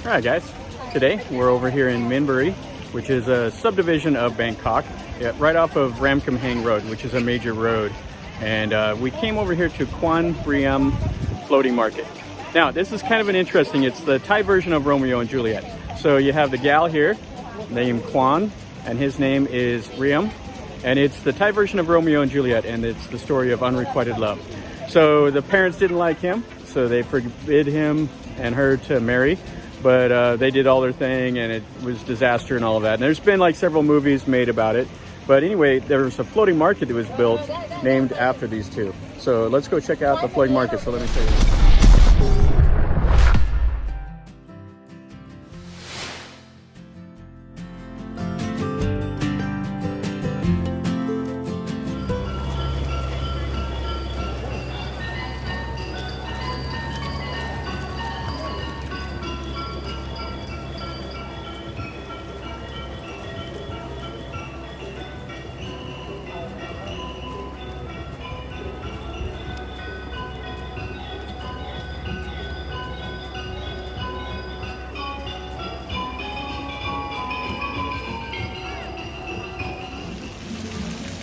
Alright guys, today we're over here in Minburi, which is a subdivision of Bangkok, right off of Ramkhamhaeng Road, which is a major road. And we came over here to Kwan Riam floating market. Now this is kind of an interesting, it's the Thai version of Romeo and Juliet. So you have the gal here named Kwan, and his name is Riam. And it's the Thai version of Romeo and Juliet, and it's the story of unrequited love. So the parents didn't like him, so they forbid him and her to marry. But they did all their thing, and it was disaster and all of that. And there's been like several movies made about it. But anyway, there was a floating market that was built named after these two. So let's go check out the floating market. So let me show you.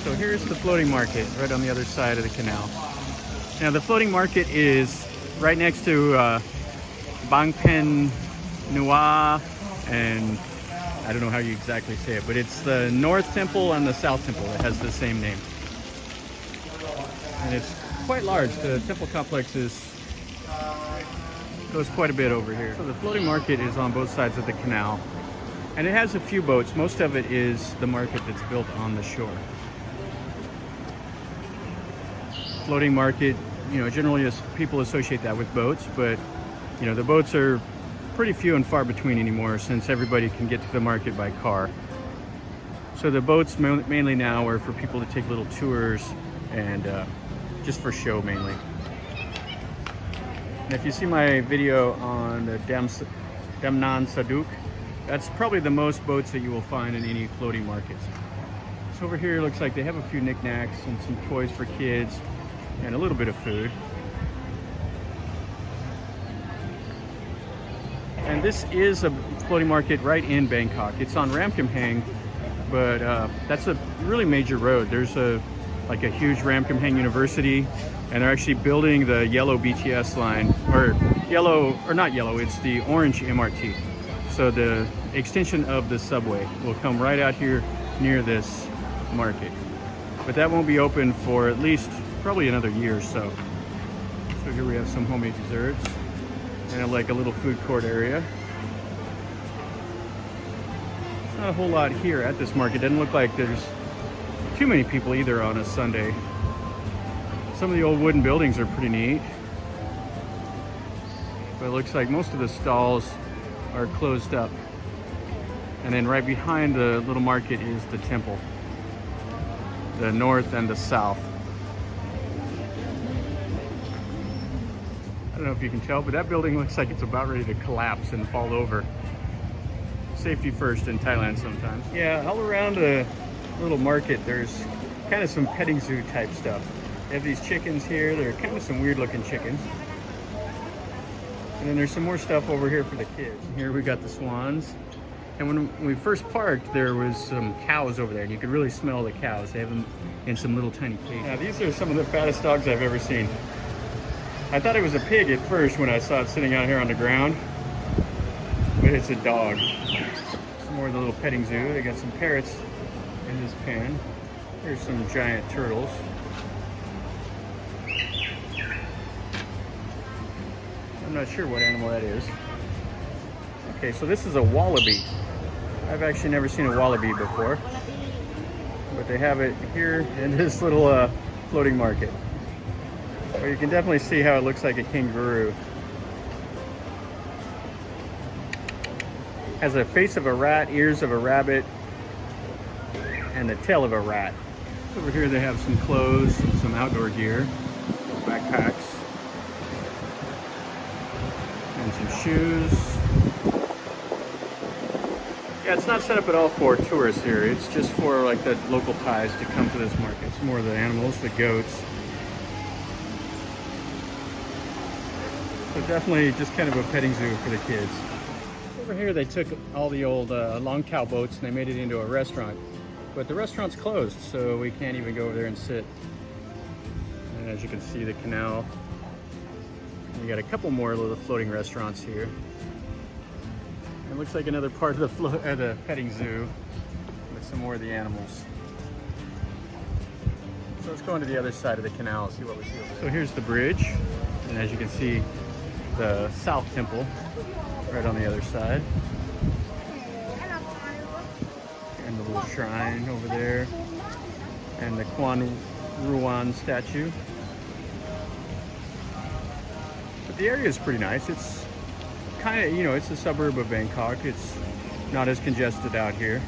So here's the floating market right on the other side of the canal. Now the floating market is right next to Bamphen Nua, and I don't know how you exactly say it, but it's the North Temple and the South Temple. It has the same name. And it's quite large. The temple complex goes quite a bit over here. So the floating market is on both sides of the canal. And it has a few boats. Most of it is the market that's built on the shore. Floating market, generally people associate that with boats, but the boats are pretty few and far between anymore since everybody can get to the market by car. So the boats mainly now are for people to take little tours and just for show mainly. And if you see my video on the Damnan Saduk, that's probably the most boats that you will find in any floating markets. So over here it looks like they have a few knickknacks and some toys for kids and a little bit of food. And this is a floating market right in Bangkok. It's on Ramkhamhaeng, but that's a really major road. There's a huge Ramkhamhaeng University, and they're actually building the yellow BTS line, or not yellow, it's the orange MRT. So the extension of the subway will come right out here near this market. But that won't be open for at least probably another year or so. So here we have some homemade desserts and like a little food court area. There's not a whole lot here at this market. Doesn't look like there's too many people either on a Sunday. Some of the old wooden buildings are pretty neat, but it looks like most of the stalls are closed up. And then right behind the little market is the temple, the north and the south. I don't know if you can tell, but that building looks like it's about ready to collapse and fall over. Safety first in Thailand sometimes. Yeah, all around the little market there's kind of some petting zoo type stuff. They have these chickens here. They're kind of some weird looking chickens. And then there's some more stuff over here for the kids. Here we got the swans. And when we first parked, there was some cows over there, and you could really smell the cows. They have them in some little tiny cages. Now these are some of the fattest dogs I've ever seen. I thought it was a pig at first when I saw it sitting out here on the ground, but it's a dog. Some more of the little petting zoo. They got some parrots in this pen. Here's some giant turtles. I'm not sure what animal that is. Okay, so this is a wallaby. I've actually never seen a wallaby before, but they have it here in this little floating market. But you can definitely see how it looks like a kangaroo. Has a face of a rat, ears of a rabbit, and the tail of a rat. Over here they have some clothes and some outdoor gear, backpacks, and some shoes. Yeah, it's not set up at all for tourists here. It's just for like the local Thais to come to this market. It's more of the animals, the goats. So definitely just kind of a petting zoo for the kids. Over here they took all the old long cow boats and they made it into a restaurant. But the restaurant's closed, so we can't even go over there and sit. And as you can see, the canal. We got a couple more little floating restaurants here. It looks like another part of the petting zoo with some more of the animals. So let's go into the other side of the canal and see what we see over there. So here's the bridge, and as you can see, the South Temple right on the other side. And the little shrine over there, and the Kwan Riam statue. But the area is pretty nice. It's kind of, you know, it's a suburb of Bangkok. It's not as congested out here.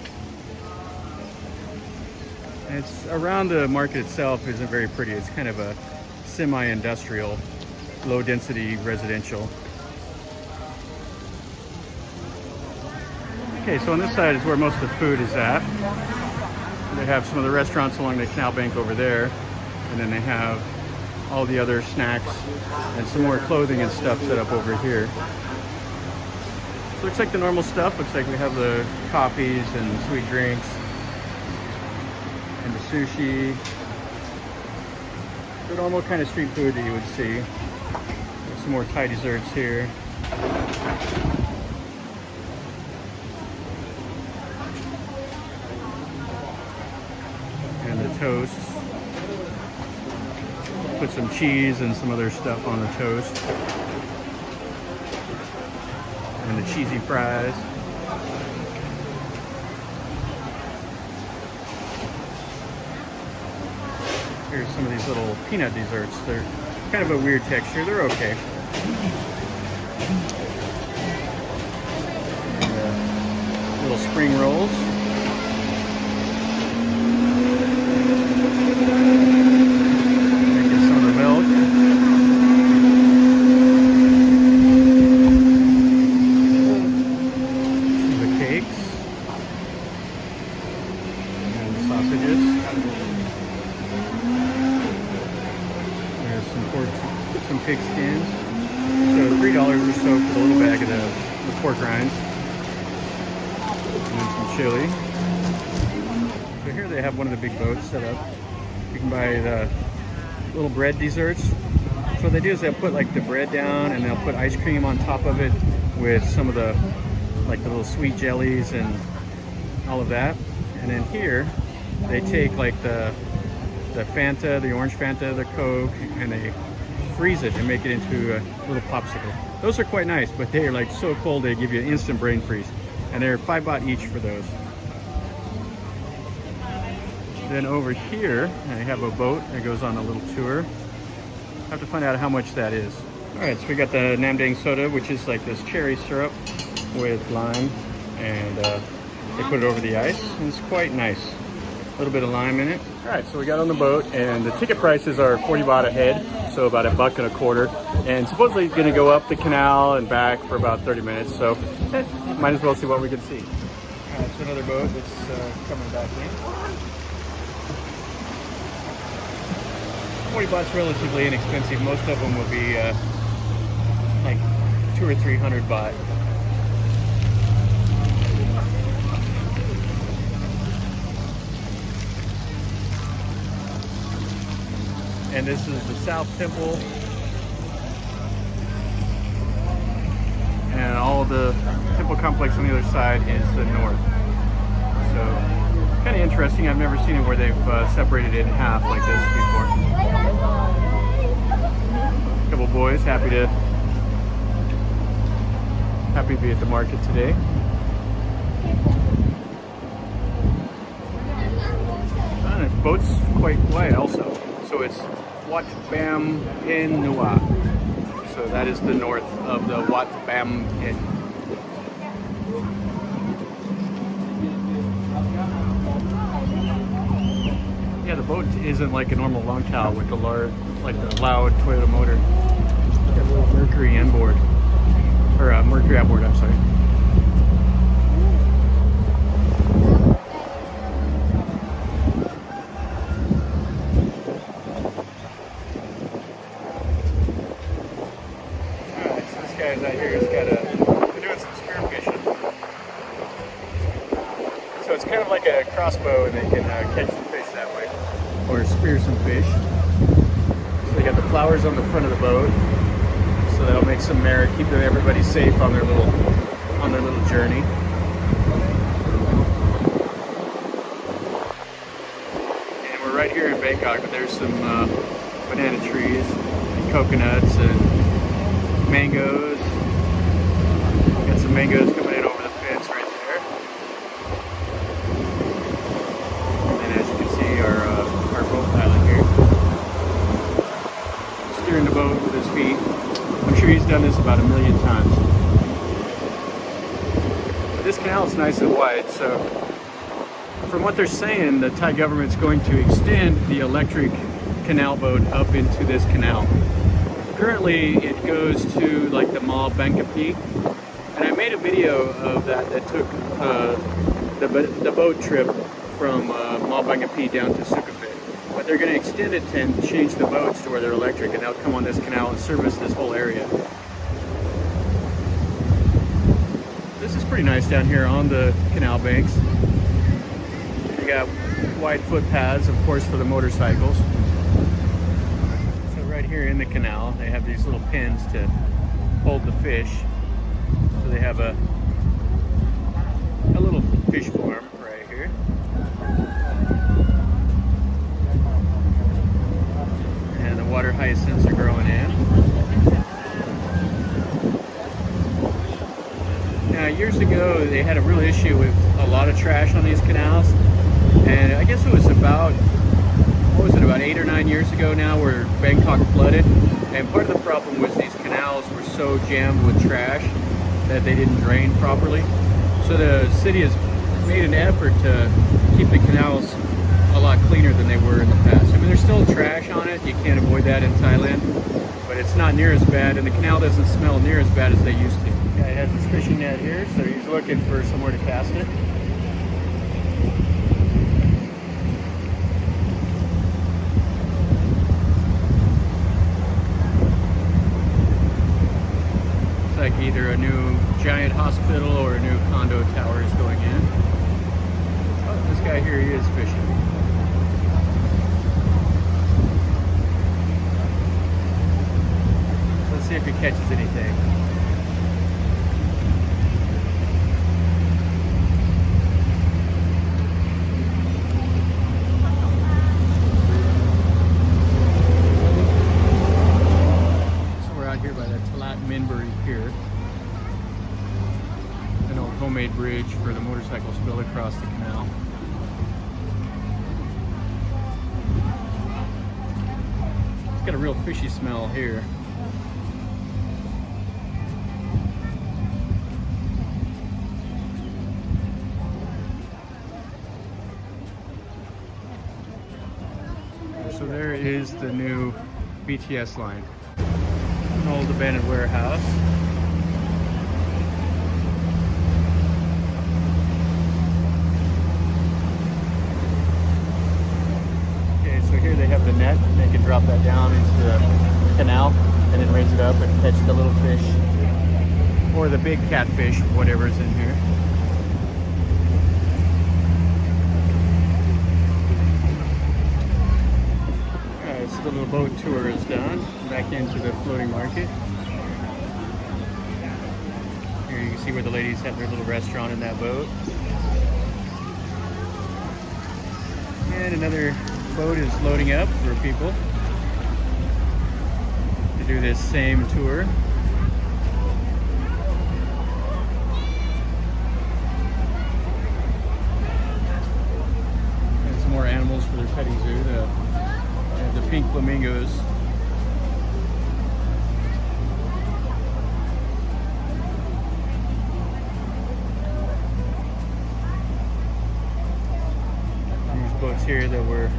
And it's around the market itself isn't very pretty. It's kind of a semi-industrial, low-density residential. Okay, so on this side is where most of the food is at. They have some of the restaurants along the canal bank over there, and then they have all the other snacks and some more clothing and stuff set up over here. Looks like the normal stuff. Looks like we have the coffees and sweet drinks and the sushi. The normal kind of street food that you would see. There's some more Thai desserts here. And the toasts. Put some cheese and some other stuff on the toast. And the cheesy fries. Here's some of these little peanut desserts. They're kind of a weird texture. They're okay. And, little spring rolls. Making some of the milk. The cakes. And the sausages. Some pig skins. So $3 or so for the little bag of the pork rinds. And then some chili. So here they have one of the big boats set up. You can buy the little bread desserts. So what they do is they'll put like the bread down and they'll put ice cream on top of it with some of the like the little sweet jellies and all of that. And then here they take like the Fanta, the orange Fanta, the Coke, and they freeze it and make it into a little popsicle. Those are quite nice, but they are like so cold they give you an instant brain freeze. And they're $5 each for those. Then over here, I have a boat that goes on a little tour. Have to find out how much that is. All right, so we got the Namdang soda, which is like this cherry syrup with lime, and they put it over the ice, and it's quite nice. A little bit of lime in it. All right, so we got on the boat, and the ticket prices are 40 baht a head, so about $1.25. And supposedly it's going to go up the canal and back for about 30 minutes, so might as well see what we can see. All right, so another boat that's coming back in. 40 baht's relatively inexpensive. Most of them will be like 200 or 300 baht. And this is the South Temple. And all of the temple complex on the other side is the north. So, kind of interesting. I've never seen it where they've separated it in half like this before. A couple boys happy to be at the market today. And the boat's quite wide also. So it's Wat Bamphen Nua. So that is the north of the Wat Bamphen. Yeah, the boat isn't like a normal long cow with the loud Toyota motor. Got a little Mercury inboard, or Mercury outboard, I'm sorry. Alright, so this guy's out here, they're doing some spearfishing. kind of like a crossbow, and they can catch the fish that way, or spear some fish. So they got the flowers on the front of the boat, so that'll make some merit, keep everybody safe on their little journey. And we're right here in Bangkok, but there's some banana trees, and coconuts, and mangoes. Got some mangoes coming in over the fence right there. And as you can see, our boat pilot here, steering the boat with his feet. I'm sure he's done this about 1 million times. But this canal is nice and wide, so from what they're saying, the Thai government's going to extend the electric canal boat up into this canal. Currently, it goes to like the Wat Bamphen Tai, and I made a video of that took the boat trip from Wat Bamphen Tai down to Sukhumvit. But they're going to extend it and change the boats to where they're electric, and they'll come on this canal and service this whole area. This is pretty nice down here on the canal banks. You got wide footpaths, of course, for the motorcycles. So right here in the canal, they have these little pins to hold the fish. So they have a little fish farm right here. And the water hyacinths are growing in. Now, years ago, they had a real issue with a lot of trash on these canals. And I guess it was about 8 or 9 years ago now, where Bangkok flooded. And part of the problem was these canals were so jammed with trash that they didn't drain properly. So the city has made an effort to keep the canals a lot cleaner than they were in the past. I mean, there's still trash on it. You can't avoid that in Thailand, but it's not near as bad, and the canal doesn't smell near as bad as they used to. Guy has his fishing net here, so he's looking for somewhere to cast it. It's like either a new giant hospital or a new condo tower is going in. Oh, this guy here, he is fishing. Let's see if he catches anything. So we're out here by the Minburi pier. An old homemade bridge for the motorcycles built across the canal. It's got a real fishy smell here. So there is the new BTS line. An old abandoned warehouse. Okay, so here they have the net. They can drop that down into the canal and then raise it up and catch the little fish or the big catfish, whatever's in here. The little boat tour is done. Back into the floating market. Here you can see where the ladies have their little restaurant in that boat. And another boat is loading up for people to do this same tour. And some more animals for their petting zoo. The pink flamingos. There's boats here that were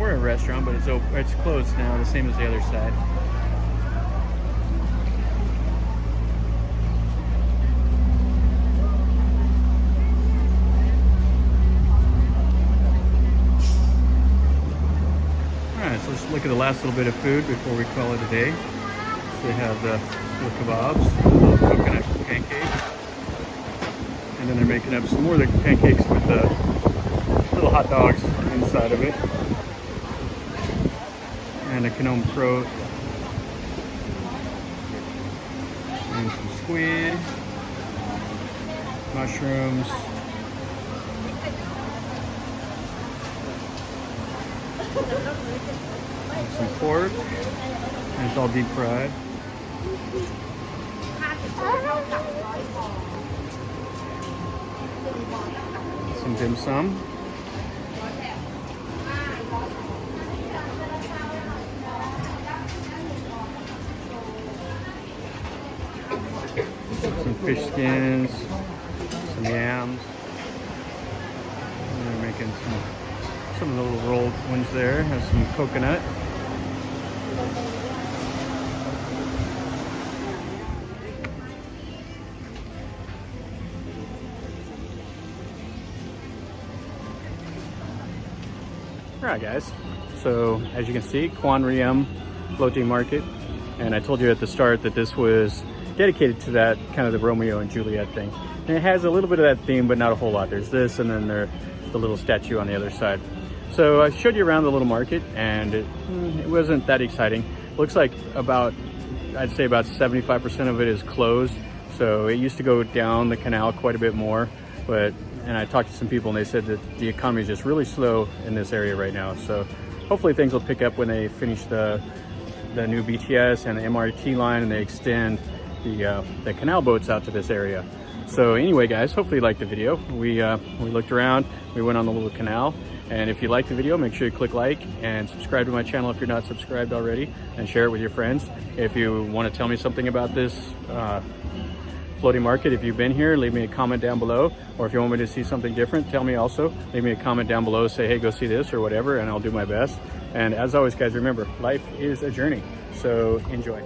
a restaurant, but it's closed now, the same as the other side. Alright, so let's look at the last little bit of food before we call it a day. So they have the little kebabs, little coconut pancakes, and then they're making can have some more of the pancakes with the little hot dogs inside of it. And a Canal Pro. And some squid. Mushrooms. And some pork. And it's all deep fried. Some dim sum. Some fish skins, some yams. And they're making some of the little rolled ones there. Has some coconut. Alright guys, so as you can see, Kwan Riam floating market, and I told you at the start that this was dedicated to that kind of the Romeo and Juliet thing. And it has a little bit of that theme, but not a whole lot. There's this, and then there's the little statue on the other side. So I showed you around the little market, and it wasn't that exciting. Looks like I'd say about 75% of it is closed. So it used to go down the canal quite a bit more, and I talked to some people and they said that the economy is just really slow in this area right now. So hopefully things will pick up when they finish the new BTS and the MRT line, and they extend the canal boats out to this area. So anyway guys, hopefully you liked the video. We looked around, we went on the little canal, and if you liked the video, make sure you click like and subscribe to my channel if you're not subscribed already, and share it with your friends. If you want to tell me something about this floating market, if you've been here, leave me a comment down below, or if you want me to see something different, tell me also. Leave me a comment down below, say hey, go see this or whatever, and I'll do my best. And as always guys, remember, life is a journey, so enjoy.